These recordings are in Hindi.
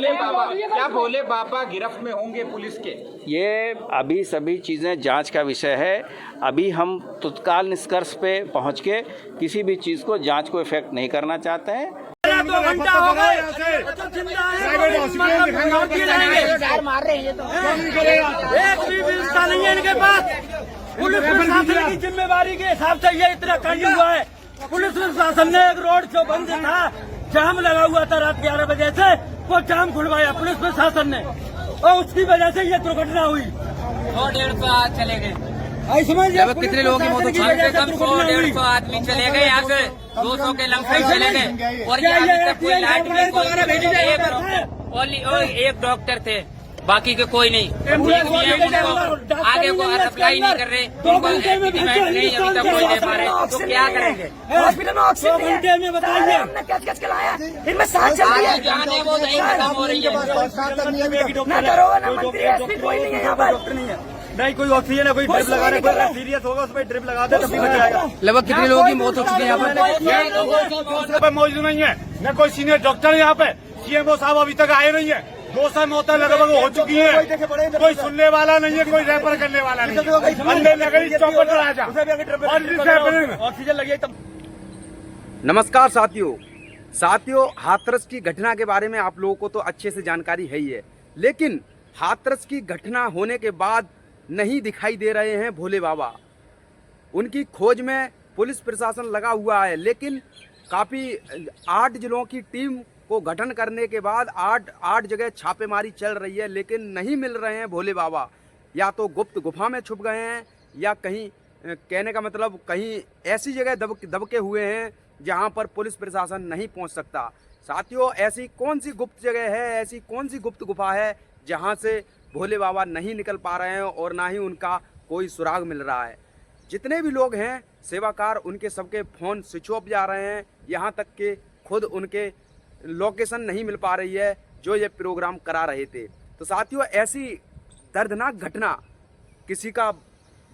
भोले बाबा गिरफ्त में होंगे पुलिस के? ये अभी सभी चीज़ें जांच का विषय है। अभी हम तत्काल निष्कर्ष पे पहुंच के किसी भी चीज़ को जांच को इफेक्ट नहीं करना चाहते हैं। 2 घंटा हो गए मार रहे हैं, एक भी व्यवस्था नहीं है इनके पास। पुलिस प्रशासन की जिम्मेवारी के हिसाब से ये इतना कांड हुआ है। पुलिस प्रशासन ने एक रोड जो बंद था, जाम लगा हुआ था रात 11 बजे से, वो जाम खुलवाया पुलिस प्रशासन ने और उसकी वजह से ये दुर्घटना हुई। 100-150 चले गए। लगभग कितने लोगों की मौत हुई? 100-150 आदमी चले गए, यहाँ से 200 के लमसम चले गए। और ये अभी तक कोई लाइट नहीं, एक डॉक्टर थे, बाकी के कोई नहीं। आगे को अप्लाई नहीं कर रहे, नहीं अभी तक कोई दे पा रहे, तो क्या करेंगे? हॉस्पिटल में ऑक्सीजन में बताइए हमने क्या खिलाया, इनमें सांस चल रही है, जाने वो नहीं खत्म हो रही है। ना दरोगा ना मंत्री एसपी कोई नहीं है यहाँ पर। नहीं कोई ऑक्सीजन है, कोई ड्रिप लगा रहे, कोई सीरियस होगा उसमें ड्रिप लगा दे तभी बच जाएगा। लगभग कितने लोगों की मौत हो चुकी है यहाँ पर? मौजूद नहीं है, न कोई सीनियर डॉक्टर यहाँ पे। सीएमओ साहब अभी तक आए नहीं है। 200 मौतें लगभग हो चुकी है, कोई सुनने वाला नहीं है, कोई रेफर करने वाला नहीं है। ऑक्सीजन लगी तब। नमस्कार साथियों, हाथरस की घटना के बारे में आप लोगों को तो अच्छे से जानकारी है ही है, लेकिन हाथरस की घटना होने के बाद नहीं दिखाई दे रहे हैं भोले बाबा। उनकी खोज में पुलिस प्रशासन लगा हुआ है, लेकिन काफ़ी 8 जिलों की टीम को गठन करने के बाद 8 जगह छापेमारी चल रही है, लेकिन नहीं मिल रहे हैं भोले बाबा। या तो गुप्त गुफा में छुप गए हैं, या कहीं कहने का मतलब कहीं ऐसी जगह दबके हुए हैं जहां पर पुलिस प्रशासन नहीं पहुंच सकता। साथियों, ऐसी कौन सी गुप्त जगह है, ऐसी कौन सी गुप्त गुफा है जहां से भोले बाबा नहीं निकल पा रहे हैं और ना ही उनका कोई सुराग मिल रहा है? जितने भी लोग हैं सेवाकार, उनके सबके फ़ोन स्विच ऑफ जा रहे हैं, यहाँ तक कि खुद उनके लोकेशन नहीं मिल पा रही है जो ये प्रोग्राम करा रहे थे। तो साथियों, ऐसी दर्दनाक घटना, किसी का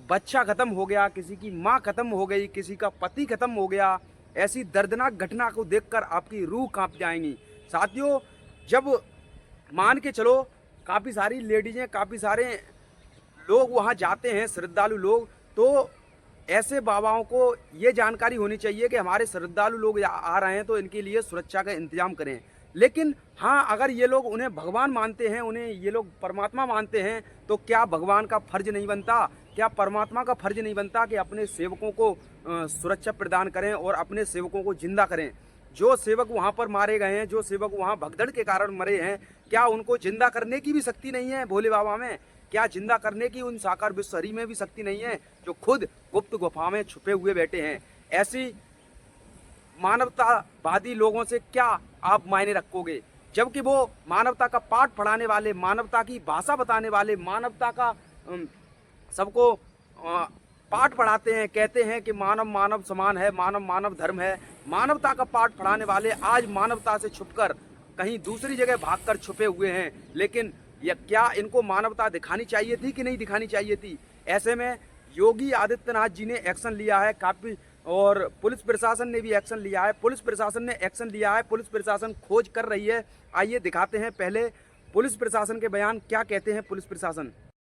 बच्चा ख़त्म हो गया, किसी की माँ ख़त्म हो गई, किसी का पति ख़त्म हो गया, ऐसी दर्दनाक घटना को देखकर आपकी रूह कांप जाएंगी। साथियों, जब मान के चलो काफ़ी सारी लेडीज़ें, काफ़ी सारे लोग वहाँ जाते हैं, श्रद्धालु लोग, तो ऐसे बाबाओं को ये जानकारी होनी चाहिए कि हमारे श्रद्धालु लोग आ रहे हैं तो इनके लिए सुरक्षा का इंतजाम करें। लेकिन हाँ, अगर ये लोग उन्हें भगवान मानते हैं, उन्हें ये लोग परमात्मा मानते हैं, तो क्या भगवान का फर्ज नहीं बनता, क्या परमात्मा का फर्ज नहीं बनता कि अपने सेवकों को सुरक्षा प्रदान करें और अपने सेवकों को जिंदा करें? जो सेवक वहाँ पर मारे गए हैं, जो सेवक वहाँ भगदड़ के कारण मरे हैं, क्या उनको जिंदा करने की भी शक्ति नहीं है भोले बाबा में? क्या जिंदा करने की उन साकार विश्वहरी में भी शक्ति नहीं है जो खुद गुप्त गुफा में छुपे हुए बैठे हैं? ऐसी मानवतावादी लोगों से क्या आप मायने रखोगे, जबकि वो मानवता का पाठ पढ़ाने वाले, मानवता की भाषा बताने वाले, मानवता का सबको पाठ पढ़ाते हैं, कहते हैं कि मानव मानव समान है, मानव मानव धर्म है। मानवता का पाठ पढ़ाने वाले आज मानवता से छुपकर कहीं दूसरी जगह भागकर छुपे हुए हैं। लेकिन या क्या इनको मानवता दिखानी चाहिए थी कि नहीं दिखानी चाहिए थी? ऐसे में योगी आदित्यनाथ जी ने एक्शन लिया है काफ़ी, और पुलिस प्रशासन ने भी एक्शन लिया है। पुलिस प्रशासन ने एक्शन लिया है, पुलिस प्रशासन खोज कर रही है। आइए दिखाते हैं पहले पुलिस प्रशासन के बयान, क्या कहते हैं पुलिस प्रशासन।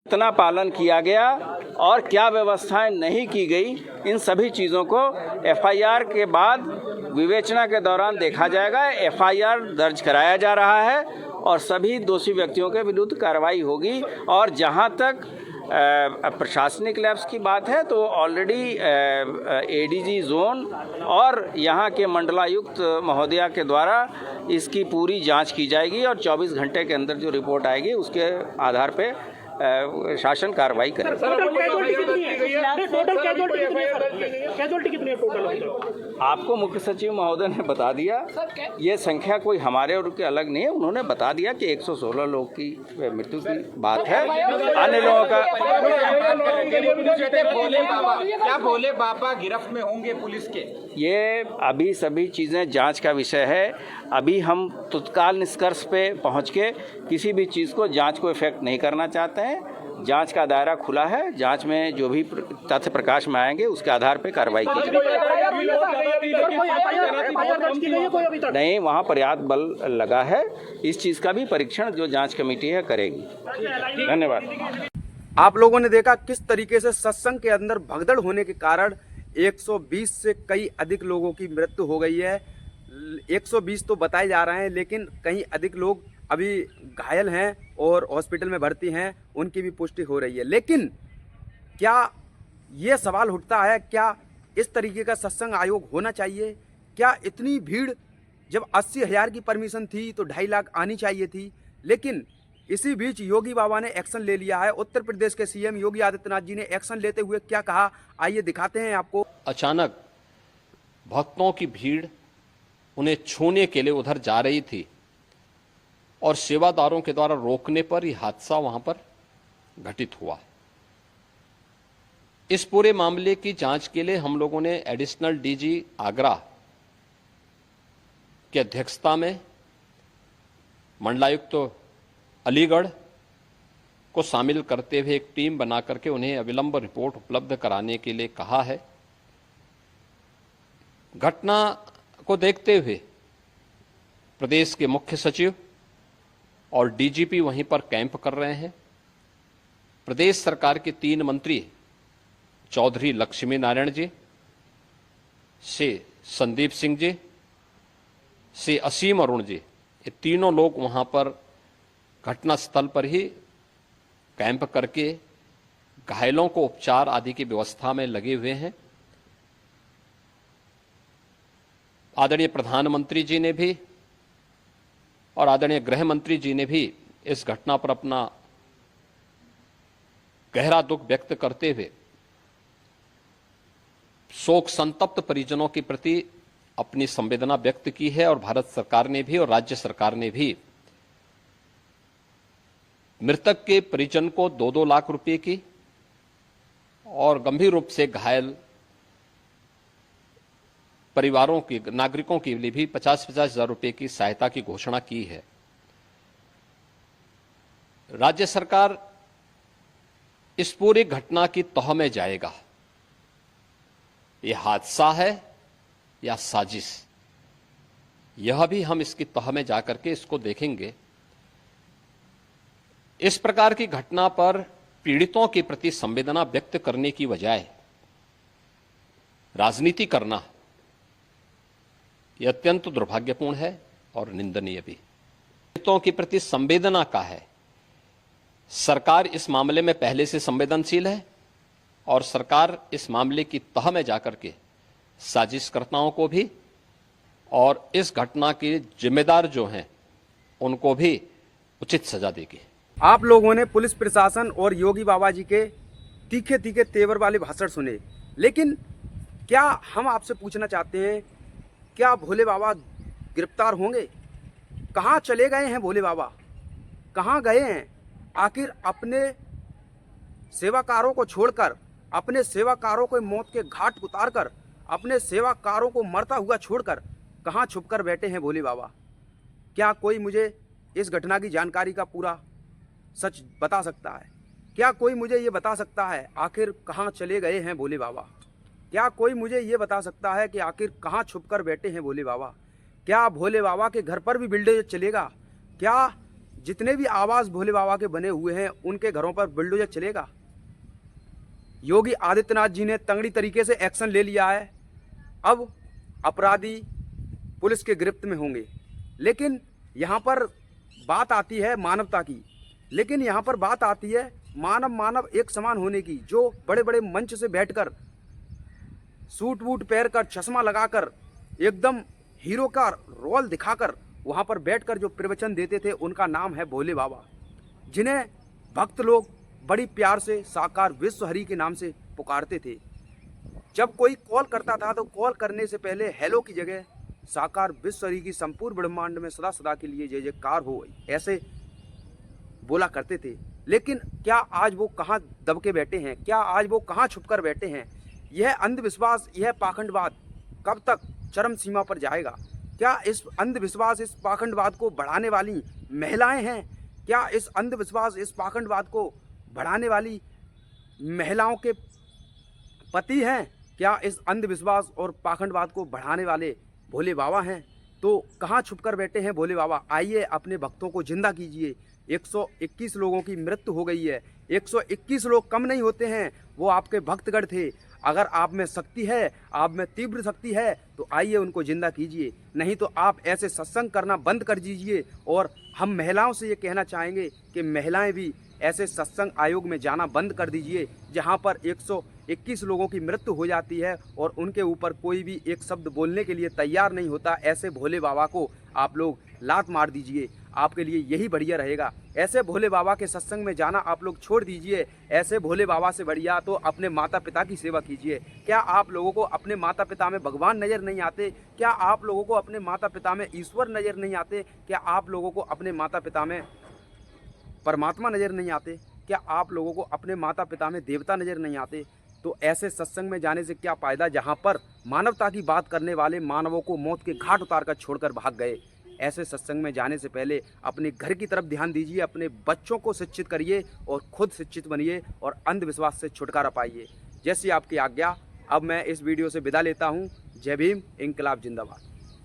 कितना पालन किया गया और क्या व्यवस्थाएं नहीं की गई, इन सभी चीज़ों को एफआईआर के बाद विवेचना के दौरान देखा जाएगा। एफआईआर दर्ज कराया जा रहा है और सभी दोषी व्यक्तियों के विरुद्ध कार्रवाई होगी। और जहां तक प्रशासनिक लैब्स की बात है तो ऑलरेडी एडीजी जोन और यहाँ के मंडलायुक्त महोदया के द्वारा इसकी पूरी जांच की जाएगी और 24 घंटे के अंदर जो रिपोर्ट आएगी उसके आधार पे शासन कार्रवाई करेगा। आपको मुख्य सचिव महोदय ने बता दिया, ये संख्या कोई हमारे और के अलग नहीं है। उन्होंने बता दिया कि 116 लोग की मृत्यु की बात है। अन्य लोगों का क्या भोले बाबा गिरफ्त में होंगे पुलिस के? ये अभी सभी चीज़ें जांच का विषय है। अभी हम तत्काल निष्कर्ष पे पहुंच के किसी भी चीज़ को, जांच को इफेक्ट नहीं करना चाहते हैं। जांच का दायरा खुला है, जांच में जो भी तथ्य प्रकाश में आएंगे उसके आधार पे कार्रवाई की जाएगी। नहीं, वहाँ पर्याप्त बल लगा है। इस चीज़ का भी परीक्षण जो जांच कमेटी है करेगी। धन्यवाद। आप लोगों ने देखा किस तरीके से सत्संग के अंदर भगदड़ होने के कारण 120 से कई अधिक लोगों की मृत्यु हो गई है। 120 तो बताए जा रहे हैं, लेकिन कहीं अधिक लोग अभी घायल हैं और हॉस्पिटल में भर्ती हैं, उनकी भी पुष्टि हो रही है। लेकिन क्या ये सवाल उठता है, क्या इस तरीके का सत्संग आयोग होना चाहिए? क्या इतनी भीड़, जब 80,000 की परमिशन थी तो 2.5 लाख आनी चाहिए थी? लेकिन इसी बीच योगी बाबा ने एक्शन ले लिया है। उत्तर प्रदेश के सीएम योगी आदित्यनाथ जी ने एक्शन लेते हुए क्या कहा, आइए दिखाते हैं आपको। अचानक भक्तों की भीड़ उन्हें छूने के लिए उधर जा रही थी और सेवादारों के द्वारा रोकने पर यह हादसा वहां पर घटित हुआ। इस पूरे मामले की जांच के लिए हम लोगों ने एडिशनल डीजी आगरा की अध्यक्षता में मंडलायुक्त अलीगढ़ को शामिल करते हुए एक टीम बना करके उन्हें अविलंब रिपोर्ट उपलब्ध कराने के लिए कहा है। घटना को देखते हुए प्रदेश के मुख्य सचिव और डीजीपी वहीं पर कैंप कर रहे हैं। प्रदेश सरकार के 3 मंत्री चौधरी लक्ष्मी नारायण जी से संदीप सिंह जी से असीम अरुण जी, ये तीनों लोग वहां पर घटना स्थल पर ही कैंप करके घायलों को उपचार आदि की व्यवस्था में लगे हुए हैं। आदरणीय प्रधानमंत्री जी ने भी और आदरणीय गृह मंत्री जी ने भी इस घटना पर अपना गहरा दुख व्यक्त करते हुए शोक संतप्त परिजनों के प्रति अपनी संवेदना व्यक्त की है। और भारत सरकार ने भी और राज्य सरकार ने भी मृतक के परिजन को 2-2 लाख रुपए की और गंभीर रूप से घायल परिवारों की, नागरिकों के लिए भी 50-50 हजार रुपए की सहायता की घोषणा की है। राज्य सरकार इस पूरी घटना की तह में जाएगा। यह हादसा है या साजिश, यह भी हम इसकी तह में जाकर के इसको देखेंगे। इस प्रकार की घटना पर पीड़ितों के प्रति संवेदना व्यक्त करने की बजाय राजनीति करना यह अत्यंत दुर्भाग्यपूर्ण है और निंदनीय भी। पीड़ितों के प्रति संवेदना का है। सरकार इस मामले में पहले से संवेदनशील है और सरकार इस मामले की तह में जाकर के साजिशकर्ताओं को भी और इस घटना के जिम्मेदार जो हैं उनको भी उचित सजा देगी। आप लोगों ने पुलिस प्रशासन और योगी बाबा जी के तीखे तीखे तेवर वाले भाषण सुने, लेकिन क्या हम आपसे पूछना चाहते हैं, क्या भोले बाबा गिरफ्तार होंगे? कहाँ चले गए हैं भोले बाबा? कहाँ गए हैं? आखिर अपने सेवाकारों को छोड़कर, अपने सेवाकारों को मौत के घाट उतारकर, अपने सेवाकारों को मरता हुआ छोड़कर कहाँ छुपकर बैठे हैं भोले बाबा? क्या कोई मुझे इस घटना की जानकारी का पूरा सच बता सकता है? क्या कोई मुझे ये बता सकता है आखिर कहाँ चले गए हैं भोले बाबा? क्या कोई मुझे ये बता सकता है कि आखिर कहाँ छुपकर बैठे हैं भोले बाबा? क्या भोले बाबा के घर पर भी बुलडोजर चलेगा? क्या जितने भी आवास भोले बाबा के बने हुए हैं उनके घरों पर बुलडोजर चलेगा? योगी आदित्यनाथ जी ने तंगड़ी तरीके से एक्शन ले लिया है। अब अपराधी पुलिस के गिरफ्त में होंगे, लेकिन यहाँ पर बात आती है मानवता की, लेकिन यहाँ पर बात आती है मानव एक समान होने की। जो बड़े बड़े मंच से बैठकर सूट वूट पहन कर, चश्मा लगाकर, एकदम हीरो का रोल दिखाकर वहाँ पर बैठकर जो प्रवचन देते थे, उनका नाम है भोले बाबा, जिन्हें भक्त लोग बड़ी प्यार से साकार विश्व हरि के नाम से पुकारते थे। जब कोई कॉल करता था तो कॉल करने से पहले हेलो की जगह साकार विश्व हरि की संपूर्ण ब्रह्मांड में सदा सदा के लिए जय जयकार हो, ऐसे बोला करते थे। लेकिन क्या आज वो कहाँ दब के बैठे हैं? क्या आज वो कहाँ छुपकर बैठे हैं? यह अंधविश्वास, यह पाखंडवाद कब तक चरम सीमा पर जाएगा? क्या इस अंधविश्वास, इस पाखंडवाद को बढ़ाने वाली महिलाएं हैं? क्या इस अंधविश्वास, इस पाखंडवाद को बढ़ाने वाली महिलाओं के पति हैं? क्या इस अंधविश्वास और पाखंडवाद को बढ़ाने वाले भोले बाबा हैं? तो कहाँ छुपकर बैठे हैं भोले बाबा? आइए अपने भक्तों को जिंदा कीजिए। 121 लोगों की मृत्यु हो गई है। 121 लोग कम नहीं होते हैं, वो आपके भक्तगण थे। अगर आप में शक्ति है, आप में तीव्र शक्ति है, तो आइए उनको जिंदा कीजिए। नहीं तो आप ऐसे सत्संग करना बंद कर दीजिए। और हम महिलाओं से ये कहना चाहेंगे कि महिलाएं भी ऐसे सत्संग आयोग में जाना बंद कर दीजिए, जहां पर 121 लोगों की मृत्यु हो जाती है और उनके ऊपर कोई भी एक शब्द बोलने के लिए तैयार नहीं होता। ऐसे भोले बाबा को आप लोग लात मार दीजिए, आपके लिए यही बढ़िया रहेगा। ऐसे भोले बाबा के सत्संग में जाना आप लोग छोड़ दीजिए। ऐसे भोले बाबा से बढ़िया तो अपने माता पिता की सेवा कीजिए। क्या आप लोगों को अपने माता पिता में भगवान नज़र नहीं आते? क्या आप लोगों को अपने माता पिता में ईश्वर नज़र नहीं आते? क्या आप लोगों को अपने माता पिता में परमात्मा नज़र नहीं आते? क्या आप लोगों को अपने माता पिता में देवता नज़र नहीं आते? तो ऐसे सत्संग में जाने से क्या फ़ायदा, जहाँ पर मानवता की बात करने वाले मानवों को मौत के घाट उतार कर छोड़कर भाग गए। ऐसे सत्संग में जाने से पहले अपने घर की तरफ ध्यान दीजिए, अपने बच्चों को शिक्षित करिए और खुद शिक्षित बनिए और अंधविश्वास से छुटकारा पाइए। जैसी आपकी आज्ञा, अब मैं इस वीडियो से विदा लेता हूँ। जय भीम, इंकलाब जिंदाबाद।